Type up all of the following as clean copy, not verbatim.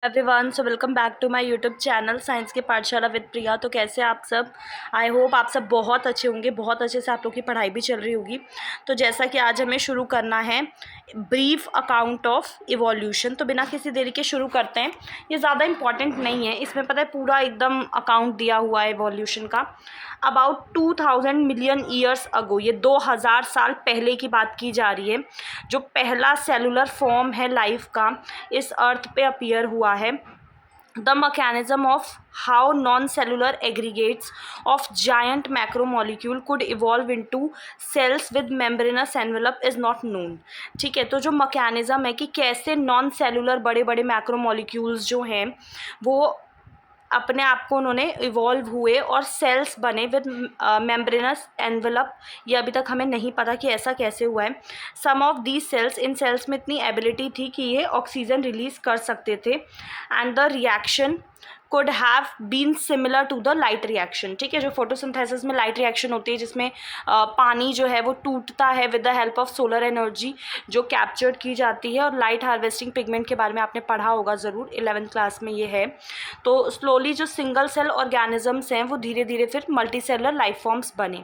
Everyone, so welcome back to my YouTube channel science की पाठशाला with प्रिया। तो कैसे आप सब? आई होप आप सब बहुत अच्छे होंगे, बहुत अच्छे से आप लोग की पढ़ाई भी चल रही होगी। तो जैसा कि आज हमें शुरू करना है ब्रीफ अकाउंट ऑफ इवोल्यूशन, तो बिना किसी देरी के शुरू करते हैं। ये ज़्यादा इंपॉर्टेंट नहीं है, इसमें पता है पूरा एकदम अकाउंट दिया हुआ है इवोल्यूशन का। अबाउट 2000 मिलियन ईयर्स अगो, ये 2000 साल पहले की बात की जा रही है, जो पहला सेलुलर फॉर्म है लाइफ का इस अर्थ पे अपीयर हुआ है। The mechanism of how non cellular aggregates of giant macromolecule could evolve into cells with membranous envelope is not known. ठीक है, तो जो मैकेनिज्म है कि कैसे नॉन सेलुलर बड़े बड़े मैक्रोमोलिक्यूल्स जो हैं वो अपने आप को उन्होंने इवॉल्व हुए और सेल्स बने विद मेम्ब्रेनस एनवेलप, ये अभी तक हमें नहीं पता कि ऐसा कैसे हुआ है। सम ऑफ दीज सेल्स, इन सेल्स में इतनी एबिलिटी थी कि ये ऑक्सीजन रिलीज़ कर सकते थे and the reaction could have been similar to the light reaction। ठीक है, जो फोटोसिंथेसिस में लाइट रिएक्शन होती है जिसमें पानी जो है वो टूटता है with the help of solar energy जो कैप्चर्ड की जाती है, और लाइट हार्वेस्टिंग पिगमेंट के बारे में आपने पढ़ा होगा ज़रूर, 11th क्लास में ये है। तो स्लोली जो सिंगल सेल ऑर्गेनिजम्स हैं वो धीरे धीरे फिर मल्टी सेलर लाइफ फॉर्म्स बने।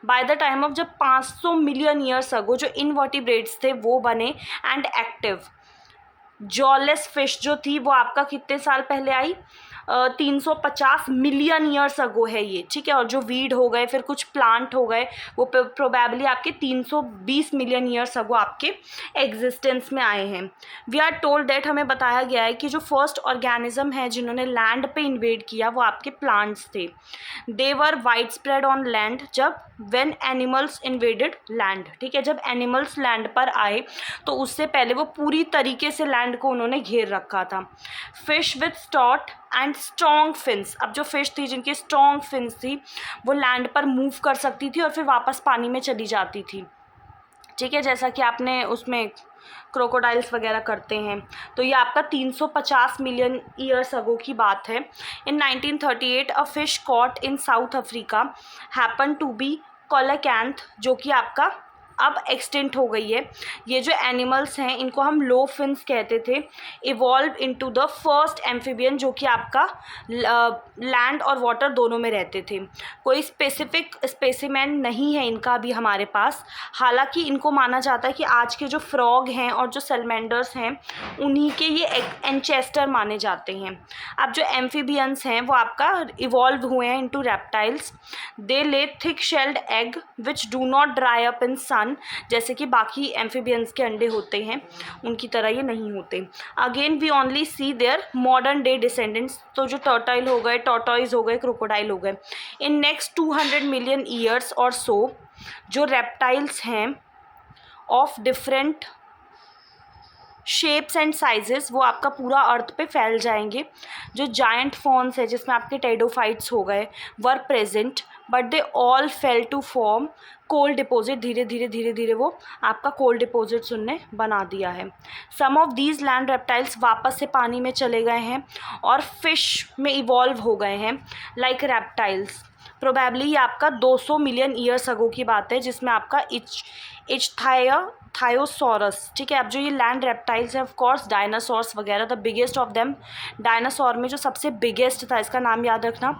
बाय द टाइम ऑफ जब 500 मिलियन ईयर्स अगो जो इनवर्टिब्रेट्स थे वो बने एंड एक्टिव। जॉलेस फिश जो थी वो आपका कितने साल पहले आई? 350 मिलियन ईयर्स अगो है ये। ठीक है, और जो वीड हो गए फिर कुछ प्लांट हो गए वो प्रोबेबली आपके 320 मिलियन ईयर्स अगो आपके एग्जिस्टेंस में आए हैं। वी आर टोल्ड दैट, हमें बताया गया है कि जो फर्स्ट ऑर्गेनिज्म है जिन्होंने लैंड पे इन्वेड किया वो आपके प्लांट्स थे। दे वर वाइड स्प्रेड ऑन लैंड जब व्हेन एनिमल्स इन्वेडेड लैंड। ठीक है, जब एनिमल्स लैंड पर आए तो उससे पहले वो पूरी तरीके से लैंड को उन्होंने घेर रखा था। Fish with stout and strong fins, अब जो फिश थी जिनकी स्ट्रॉन्ग फिन्स थी वो लैंड पर मूव कर सकती थी और फिर वापस पानी में चली जाती थी। ठीक है, जैसा कि आपने उसमें क्रोकोडाइल्स वगैरह करते हैं। तो ये आपका 350 मिलियन ईयर्स अगो की बात है। In 1938 a fish caught in South Africa happen to be coelacanth, जो कि आपका अब एक्सटिंक्ट हो गई है। ये जो एनिमल्स हैं इनको हम लो फिन्स कहते थे। Evolve into the first amphibian, जो कि आपका लैंड और वाटर दोनों में रहते थे। कोई स्पेसिफिक स्पेसिमेन नहीं है इनका भी हमारे पास, हालांकि इनको माना जाता है कि आज के जो फ्रॉग हैं और जो सैलमेंडर्स हैं उन्हीं के ये एंचेस्टर माने जाते हैं। अब जो एम्फीबियंस हैं वो आपका इवॉल्व हुए हैं into reptiles. They lay thick shelled egg which do not dry up in sun, जैसे कि बाकी एम्फीबियंस के अंडे होते हैं उनकी तरह ये नहीं होते। Again we only see their modern day descendants, तो जो टर्टाइल हो गए, टॉर्टॉइज हो गए, क्रोकोडाइल हो गए। इन नेक्स्ट 200 मिलियन ईयर्स और सो जो रेप्टाइल्स हैं of different shapes and sizes वो आपका पूरा अर्थ पे फैल जाएंगे। जो जायंट फॉर्म्स है जिसमें आपके टेडोफाइट्स हो गए were present, but they all fail to form coal deposit. धीरे धीरे धीरे धीरे वो आपका कोल्ड डिपॉजिट्स उनने बना दिया है। Some of these land reptiles वापस से पानी में चले गए हैं और फिश में इवॉल्व हो गए हैं लाइक रेप्टाइल्स। प्रोबेबली ये आपका 200 मिलियन ईयर्स अगो की बात है, जिसमें आपका थायोसॉरस। ठीक है, अब जो ये लैंड रेप्टाइल्स हैं ऑफ कोर्स डायनासोर्स वगैरह, the biggest of them dinosaur में जो सबसे बिगेस्ट था इसका नाम याद रखना,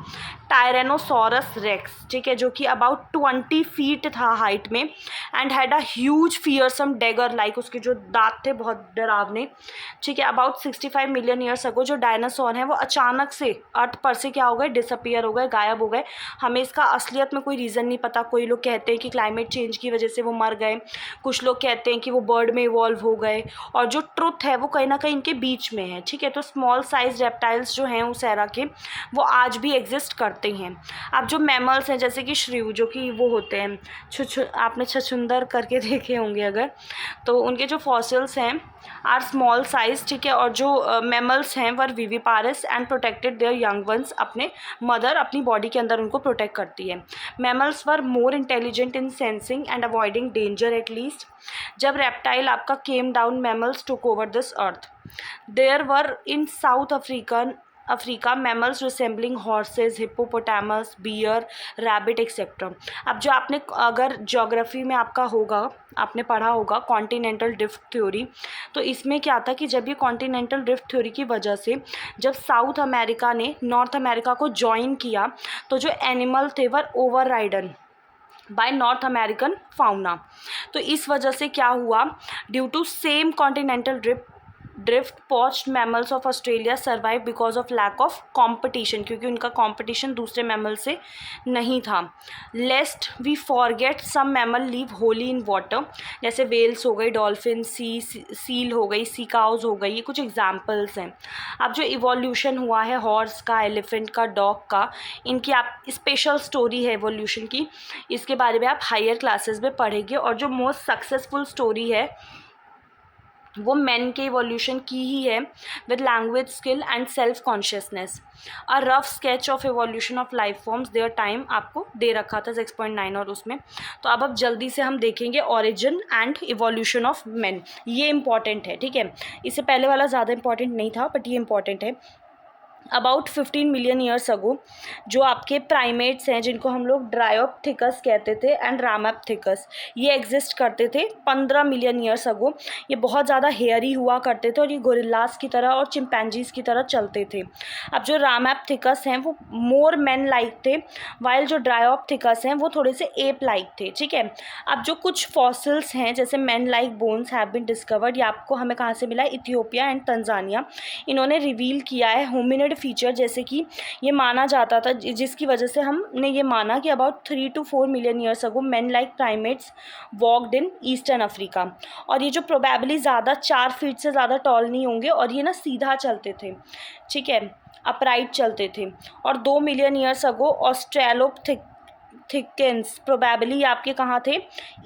टायरेनोसोरस रेक्स। ठीक है, जो कि अबाउट 20 फीट था हाइट में and had a huge fearsome dagger, like उसके जो दांत थे बहुत डरावने। ठीक है, अबाउट 65 मिलियन ईयर्स अगो जो डायनासोर हैं वो अचानक से अर्थ पर से क्या हो गए, डिसअपियर हो गए, गायब हो गए। हमें इसका असलियत में कोई रीज़न नहीं पता। कोई लोग कहते हैं कि क्लाइमेट चेंज की वजह से वो मर गए, कुछ लोग कहते हैं कि वो बर्ड में इवॉल्व हो गए, और जो ट्रुथ है वो कहीं ना कहीं इनके बीच में है। ठीक है, तो स्मॉल साइज रेप्टाइल्स जो हैं उस एरा के वो आज भी एग्जिस्ट करते हैं। अब जो मैमल्स हैं जैसे कि श्रीव, जो कि वो होते हैं आपने छछुंदर करके देखे होंगे अगर, तो उनके जो फॉसिल्स हैं आर स्मॉल साइज। ठीक है, और जो मैमल्स हैं were viviparous and protected their young ones, अपने मदर अपनी बॉडी के अंदर उनको प्रोटेक्ट करती है। Mammals were more intelligent in sensing and avoiding danger at least. जब रेप्टाइल आपका came down, mammals took over this earth. There were in South Africa mammals resembling horses, hippopotamus, bear, rabbit etcetera. अब जो आपने अगर geography में आपका होगा आपने पढ़ा होगा कॉन्टिनेंटल ड्रिफ्ट थ्योरी। तो इसमें क्या था कि जब ये कॉन्टिनेंटल ड्रिफ्ट थ्योरी की वजह से जब साउथ अमेरिका ने नॉर्थ अमेरिका को ज्वाइन किया तो जो एनिमल थे were overridden by North American fauna. तो इस वजह से क्या हुआ, due to same continental drift pouched mammals of Australia survive because of lack of competition, क्योंकि उनका कॉम्पिटिशन दूसरे मैमल से नहीं था। Lest we forget some mammal live wholly in water, जैसे वेल्स हो गई, डॉल्फिन, सील हो गई, सी काउज हो गई, ये कुछ एग्जाम्पल्स हैं। अब जो इवोल्यूशन हुआ है हॉर्स का, एलिफेंट का, डॉग का, इनकी आप स्पेशल स्टोरी है इवोल्यूशन की, इसके बारे में आप हायर क्लासेस में पढ़ेंगे। और जो मोस्ट सक्सेसफुल स्टोरी है वो मैन के इवोल्यूशन की ही है, with language skill and self consciousness. A rough sketch of evolution of life forms their time आपको दे रखा था 6.9 और उसमें। तो अब जल्दी से हम देखेंगे origin and evolution of man, ये इंपॉर्टेंट है, ठीक है। इससे पहले वाला ज़्यादा इंपॉर्टेंट नहीं था बट ये इंपॉर्टेंट है। अबाउट 15 मिलियन ईयर्स अगो जो आपके प्राइमेट्स हैं जिनको हम लोग ड्रायोप्थिकस कहते थे एंड रामेप्थिकस, ये एग्जिस्ट करते थे 15 मिलियन ईयर्स अगो। ये बहुत ज़्यादा हेयरी हुआ करते थे और ये गोरिल्लास की तरह और चिंपैंजीज़ की तरह चलते थे। अब जो रामेप्थिकस हैं वो मोर मैन लाइक थे, वाइल जो ड्रायोप्थिकस हैं वो थोड़े से एप लाइक थे, ठीक है। अब जो कुछ फॉसिल्स हैं जैसे man like bones have been discovered, ये आपको हमें कहाँ से मिला है, इथियोपिया एंड तंजानिया। इन्होंने रिवील किया है होमिनिड फीचर, जैसे कि ये माना जाता था, जिसकी वजह से हमने ये माना कि about 3 to 4 million years ago man like primates walked in eastern Africa. और ये जो प्रोबेबली ज़्यादा 4 फीट से ज़्यादा टॉल नहीं होंगे और ये ना सीधा चलते थे, ठीक है, अपराइट चलते थे। और 2 मिलियन ईयर्स अगो ऑस्ट्रेलोपिथेकन्स प्रोबेबली आपके कहाँ थे,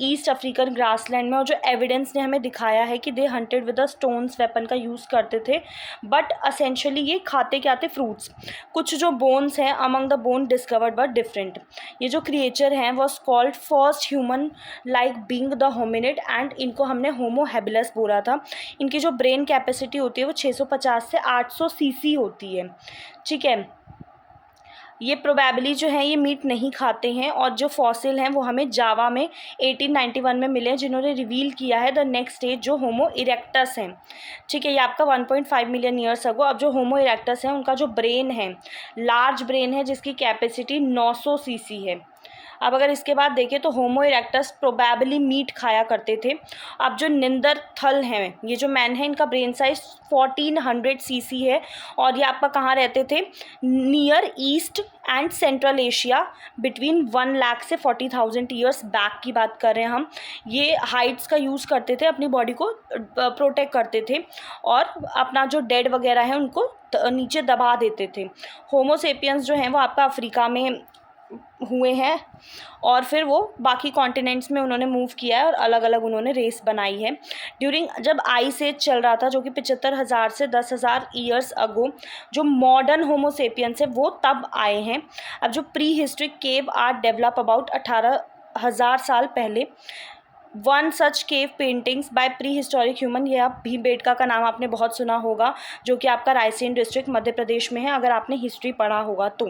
ईस्ट अफ्रीकन ग्रासलैंड में। और जो एविडेंस ने हमें दिखाया है कि they hunted with a stones weapon का यूज़ करते थे, बट असेंशली ये खाते क्या थे, फ्रूट्स। कुछ जो बोन्स हैं among the bone discovered but different. ये जो क्रिएचर हैं was called first human like being the hominid and इनको हमने होमो हैबिलस बोला था। इनकी जो ब्रेन कैपेसिटी होती है वो 650 से 800 सीसी होती है, ठीक है। ये प्रोबेबली जो है ये मीट नहीं खाते हैं। और जो फॉसिल हैं वो हमें जावा में 1891 में मिले, जिन्होंने रिवील किया है द नेक्स्ट स्टेज जो होमो इरेक्टस हैं, ठीक है। ये आपका 1.5 मिलियन ईयर्स अगो। अब जो होमो इरेक्टस है उनका जो ब्रेन है लार्ज ब्रेन है जिसकी कैपेसिटी 900 सीसी है। अब अगर इसके बाद देखें तो होमो इरेक्टस प्रोबेबली मीट खाया करते थे। अब जो निंदरथल हैं, ये जो मैन है, इनका ब्रेन साइज 1400 सीसी है और ये आपका कहाँ रहते थे, near east and central Asia, between 1 lakh से 40,000 ईयर्स बैक की बात कर रहे हैं हम। ये हाइट्स का यूज़ करते थे, अपनी बॉडी को प्रोटेक्ट करते थे और अपना जो डेड वगैरह है उनको नीचे दबा देते थे। होमोसेपियंस जो हैं वो आपका अफ्रीका में हुए हैं और फिर वो बाकी कॉन्टिनेंट्स में उन्होंने मूव किया है और अलग अलग उन्होंने रेस बनाई है। ड्यूरिंग जब आइस एज चल रहा था जो कि 75,000 से 10,000 ईयर्स अगो, जो मॉडर्न होमोसेपियंस है वो तब आए हैं। अब जो pre historic cave art develop about 18,000 साल पहले। One such cave paintings by pre historic human, ये आप भीमबेटका का नाम आपने बहुत सुना होगा, जो कि आपका रायसेन डिस्ट्रिक्ट मध्य प्रदेश में है अगर आपने हिस्ट्री पढ़ा होगा तो।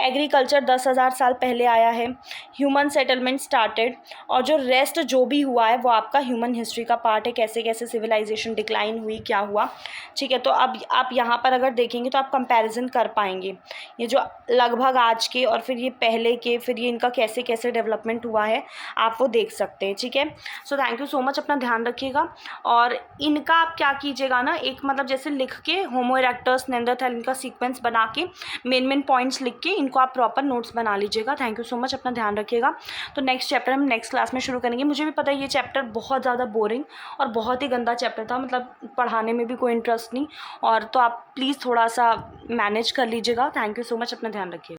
एग्रीकल्चर 10,000 साल पहले आया है। Human settlement started. और जो रेस्ट जो भी हुआ है वो आपका ह्यूमन हिस्ट्री का पार्ट है, कैसे कैसे सिविलाइजेशन डिक्लाइन हुई, क्या हुआ, ठीक है। तो अब आप यहाँ पर अगर देखेंगे तो आप कंपैरिजन कर पाएंगे ये जो लगभग आज के और फिर ये पहले के, फिर ये इनका कैसे कैसे डेवलपमेंट हुआ है आप वो देख सकते हैं, ठीक है। So thank you so much, अपना ध्यान रखिएगा। और इनका आप क्या कीजिएगा ना, एक मतलब जैसे लिख के होमो इरेक्टस, नेंडरथैल, इनका सीक्वेंस बना के मेन पॉइंट्स लिख के इनको आप प्रॉपर नोट्स बना लीजिएगा। थैंक यू सो मच, अपना ध्यान रखिएगा। तो नेक्स्ट चैप्टर हम नेक्स्ट क्लास में शुरू करेंगे। मुझे भी पता है ये चैप्टर बहुत ज़्यादा बोरिंग और बहुत ही गंदा चैप्टर था, मतलब पढ़ाने में भी कोई इंटरेस्ट नहीं, और तो आप प्लीज़ थोड़ा सा मैनेज कर लीजिएगा। थैंक यू सो मच, अपना ध्यान रखिएगा।